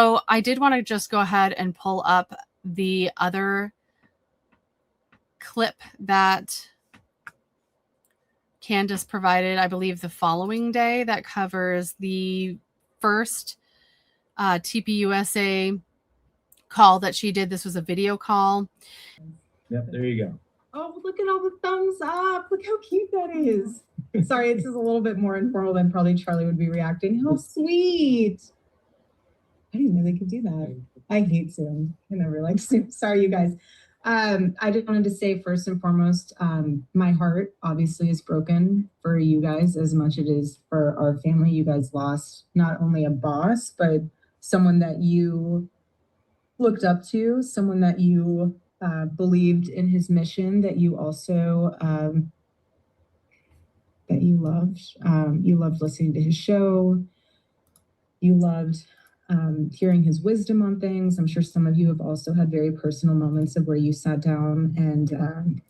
So I did want to just go ahead and pull up the other clip that Candace provided, I believe, the following day, that covers the first TPUSA call that she did. This was a video call. Yep, there you go. Oh, look at all the thumbs up. Look how cute that is. Sorry, this is a little bit more informal than probably Charlie would be reacting. How sweet. I didn't know they could do that. I hate Zoom. I never like Zoom. Sorry, you guys. I just wanted to say, first and foremost, my heart obviously is broken for you guys as much as it is for our family. You guys lost not only a boss, but someone that you looked up to, someone that you believed in his mission, that you also that you loved. You loved listening to his show. You loved hearing his wisdom on things. I'm sure some of you have also had very personal moments of where you sat down and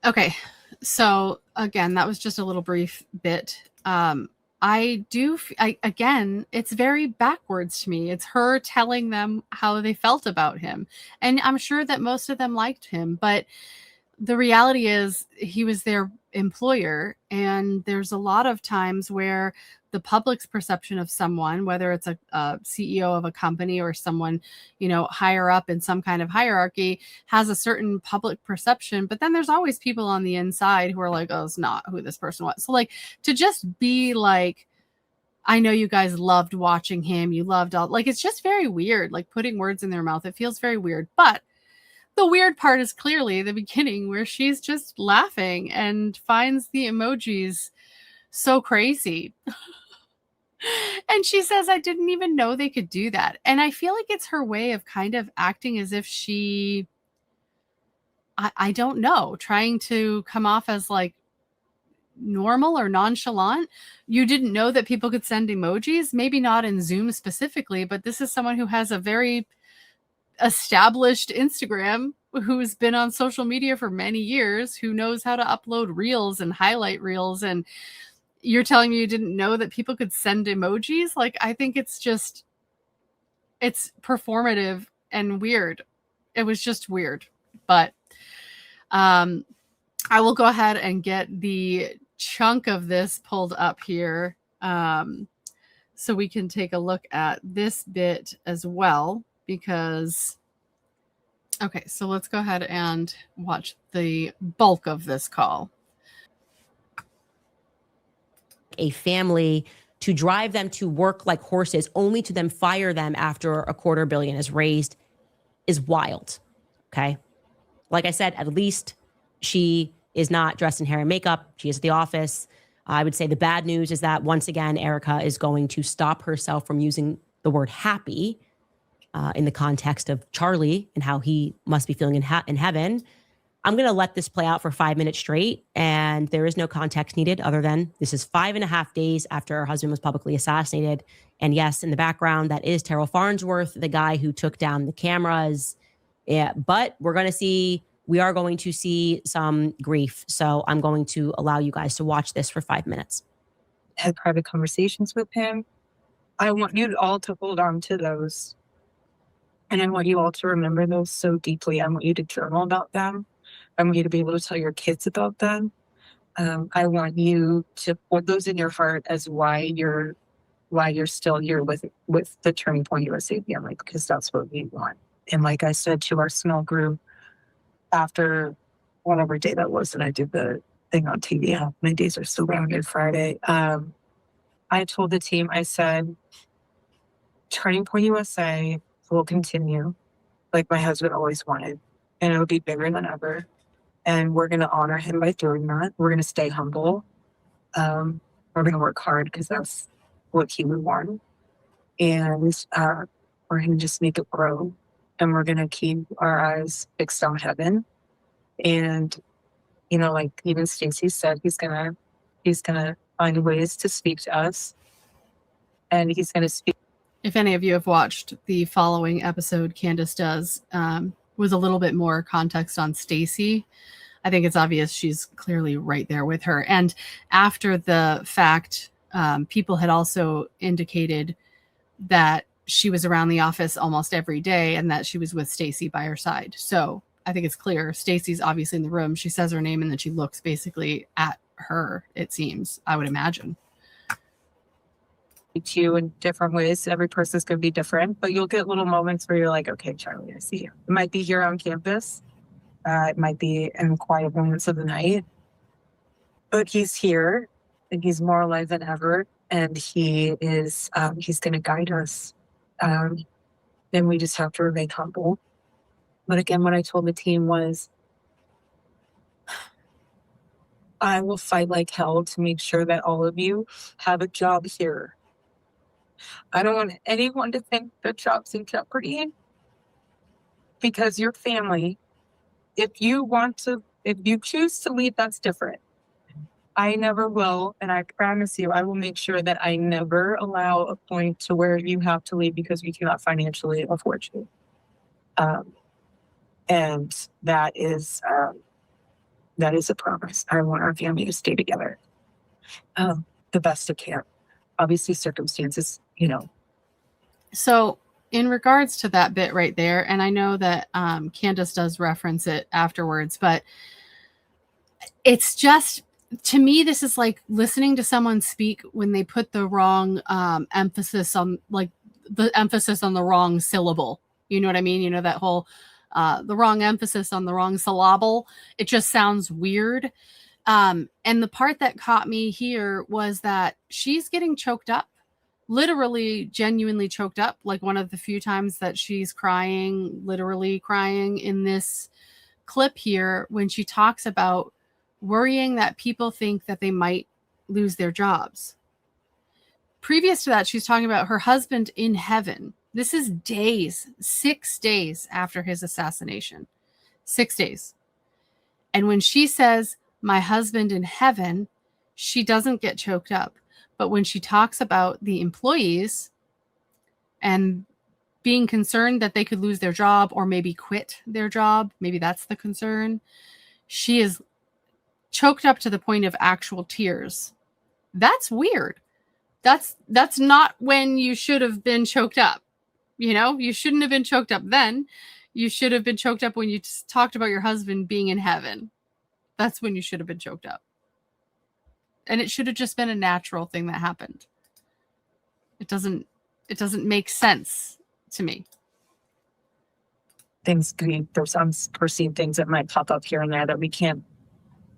Okay, so again, that was just a little brief bit. Again, it's very backwards to me. It's her telling them how they felt about him. And I'm sure that most of them liked him, but the reality is he was their employer. And there's a lot of times where the public's perception of someone, whether it's a CEO of a company or someone, higher up in some kind of hierarchy, has a certain public perception. But then there's always people on the inside who are like, oh, it's not who this person was. So like, to just be like, I know you guys loved watching him. You loved all, like, it's just very weird, like putting words in their mouth. It feels very weird. But the weird part is clearly the beginning, where she's just laughing and finds the emojis so crazy. And she says, I didn't even know they could do that. And I feel like it's her way of kind of acting as if she, I don't know, trying to come off as like normal or nonchalant. You didn't know that people could send emojis, maybe not in Zoom specifically, but this is someone who has a very established Instagram, who's been on social media for many years, who knows how to upload reels and highlight reels. And you're telling me you didn't know that people could send emojis? Like, I think it's performative and weird. It was just weird. But I will go ahead and get the chunk of this pulled up here so we can take a look at this bit as well, because okay, so let's go ahead and watch the bulk of this call. A family to drive them to work like horses, only to then fire them after $250 million is raised, is wild. Okay. Like I said, at least she is not dressed in hair and makeup. She is at the office. I would say the bad news is that once again, Erika is going to stop herself from using the word happy in the context of Charlie and how he must be feeling in heaven. I'm going to let this play out for 5 minutes straight, and there is no context needed other than this is 5.5 days after her husband was publicly assassinated. And yes, in the background, that is Terrell Farnsworth, the guy who took down the cameras. Yeah, but we are going to see some grief. So I'm going to allow you guys to watch this for 5 minutes. Had private conversations with him. I want you all to hold on to those. And I want you all to remember those so deeply. I want you to journal about them. I want you to be able to tell your kids about them. I want you to put those in your heart as why you're still here with the Turning Point USA family, because that's what we want. And like I said to our small group after whatever day that was, and I did the thing on TV, how many days are still rounded Friday. I told the team, I said, Turning Point USA will continue like my husband always wanted, and it'll be bigger than ever. And we're going to honor him by doing that. We're going to stay humble. We're going to work hard because that's what he would want. And we're going to just make it grow. And we're going to keep our eyes fixed on heaven. And, like even Stacey said, he's going to find ways to speak to us. And he's going to speak. If any of you have watched the following episode, Candace does, with a little bit more context on Stacey. I think it's obvious she's clearly right there with her. And after the fact, people had also indicated that she was around the office almost every day and that she was with Stacy by her side. So I think it's clear Stacy's obviously in the room. She says her name and then she looks basically at her, it seems, I would imagine. To you in different ways. Every person's going to be different, but you'll get little moments where you're like, okay, Charlie, I see you. It might be here on campus. It might be in quiet moments of the night, but he's here and he's more alive than ever. And he is, he's going to guide us. And we just have to remain humble. But again, what I told the team was, I will fight like hell to make sure that all of you have a job here. I don't want anyone to think the job's in jeopardy because your family, if you choose to leave, that's different. I never will. And I promise you, I will make sure that I never allow a point to where you have to leave because we cannot financially afford you. And that is a promise. I want our family to stay together the best it can. Obviously, circumstances, So in regards to that bit right there, and I know that Candace does reference it afterwards, but it's just, to me, this is like listening to someone speak when they put the wrong emphasis on, like the emphasis on the wrong syllable. You know what I mean? You know, that whole, the wrong emphasis on the wrong syllable. It just sounds weird. And the part that caught me here was that she's getting choked up. Literally, genuinely choked up, like one of the few times that she's crying, literally crying in this clip here when she talks about worrying that people think that they might lose their jobs. Previous to that, she's talking about her husband in heaven. This is days, 6 days after his assassination. 6 days. And when she says, my husband in heaven, she doesn't get choked up. But when she talks about the employees and being concerned that they could lose their job or maybe quit their job, maybe that's the concern, she is choked up to the point of actual tears. That's weird. That's not when you should have been choked up. You know, you shouldn't have been choked up then. You should have been choked up when you talked about your husband being in heaven. That's when you should have been choked up. And it should have just been a natural thing that happened. It doesn't make sense to me. There's unforeseen things that might pop up here and there that we can't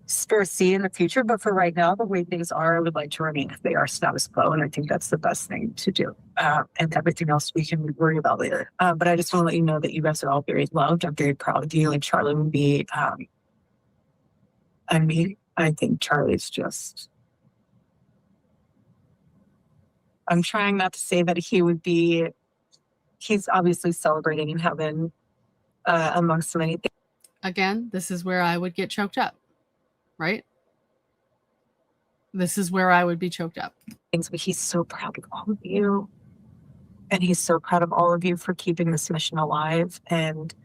foresee in the future. But for right now, the way things are, I would like to remain if they are status quo. And I think that's the best thing to do. And everything else we can worry about later. But I just want to let you know that you guys are all very loved. I'm very proud of you. And Charlie would be, I think Charlie's just, I'm trying not to say that he's obviously celebrating in heaven amongst many things. Again, this is where I would get choked up, right? This is where I would be choked up. But he's so proud of all of you. And he's so proud of all of you for keeping this mission alive. And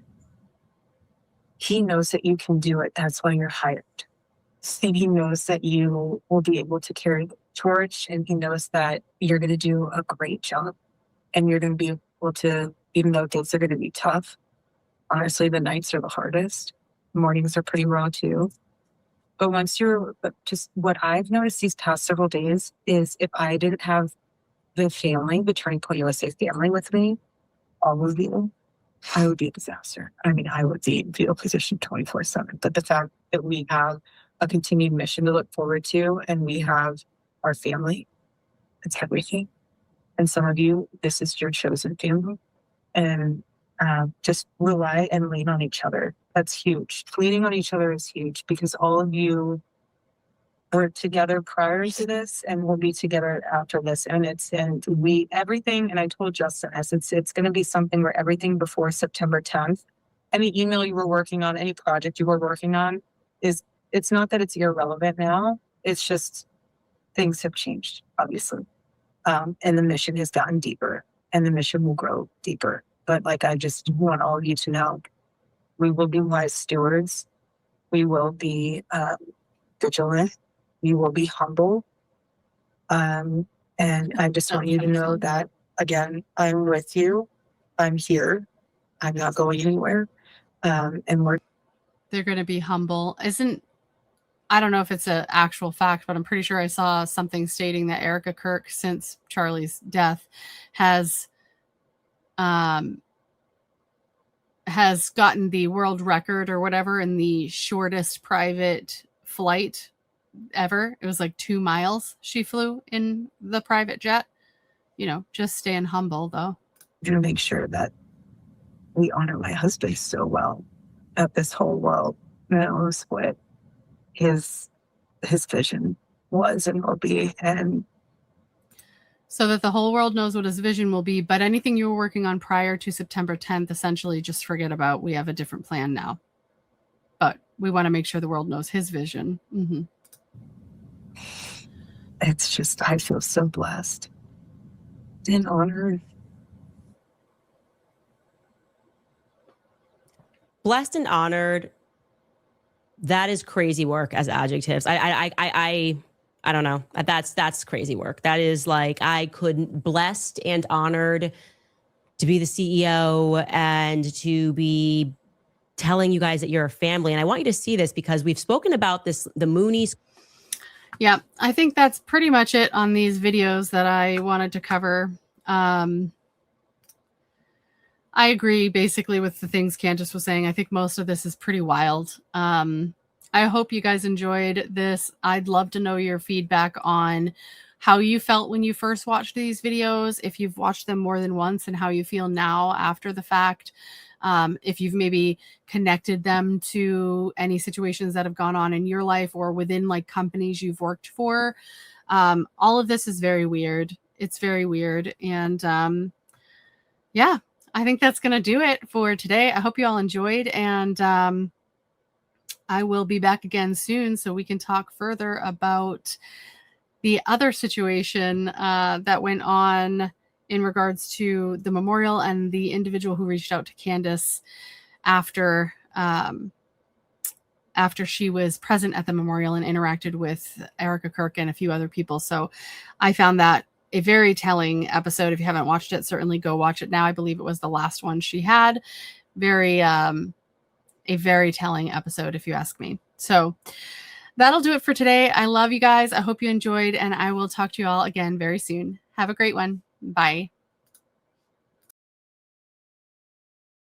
he knows that you can do it. That's why you're hired. And he knows that you will be able to carry the torch, and he knows that you're going to do a great job, and you're going to be able to, even though days are going to be tough, honestly, the nights are the hardest. Mornings are pretty raw too. But just what I've noticed these past several days is if I didn't have the family, the Turning Point USA family with me, all of you, I would be a disaster. I mean, I would be in fetal position 24/7. But the fact that we have a continued mission to look forward to, and we have our family, it's everything. And some of you, this is your chosen family. And just rely and lean on each other. That's huge. Leaning on each other is huge because all of you were together prior to this and will be together after this. And everything, and I told Justin this, it's going to be something where everything before September 10th, any email you were working on, any project you were working on, it's not that it's irrelevant now. It's just things have changed, obviously. And the mission has gotten deeper, and the mission will grow deeper. But I just want all of you to know, we will be wise stewards. We will be vigilant. We will be humble. And I just want you to know that, again, I'm with you. I'm here. I'm not going anywhere. And They're going to be humble. I don't know if it's an actual fact, but I'm pretty sure I saw something stating that Erika Kirk, since Charlie's death, has gotten the world record or whatever in the shortest private flight ever. It was like 2 miles she flew in the private jet. You know, just staying humble though. I'm going to make sure that we honor my husband so well, that this whole world knows what his vision was and will be, and so that the whole world knows what his vision will be. But anything you were working on prior to September 10th, essentially just forget about. We have a different plan now. But we want to make sure the world knows his vision. Mm-hmm. It's just, I feel so blessed and honored. Blessed and honored. That is crazy work as adjectives. I don't know. That's crazy work. That is like, I couldn't, blessed and honored to be the CEO and to be telling you guys that you're a family. And I want you to see this because we've spoken about this, the Moonies. Yeah, I think that's pretty much it on these videos that I wanted to cover. I agree basically with the things Candace was saying. I think most of this is pretty wild. I hope you guys enjoyed this. I'd love to know your feedback on how you felt when you first watched these videos, if you've watched them more than once, and how you feel now after the fact. If you've maybe connected them to any situations that have gone on in your life or within like companies you've worked for. All of this is very weird. It's very weird. And yeah, I think that's going to do it for today. I hope you all enjoyed, and I will be back again soon so we can talk further about the other situation that went on in regards to the memorial and the individual who reached out to Candace after she was present at the memorial and interacted with Erika Kirk and a few other people. So I found that a very telling episode. If you haven't watched it, certainly go watch it now. I believe it was the last one she had. A very telling episode, if you ask me. So that'll do it for today. I love you guys. I hope you enjoyed, and I will talk to you all again very soon. Have a great one. Bye.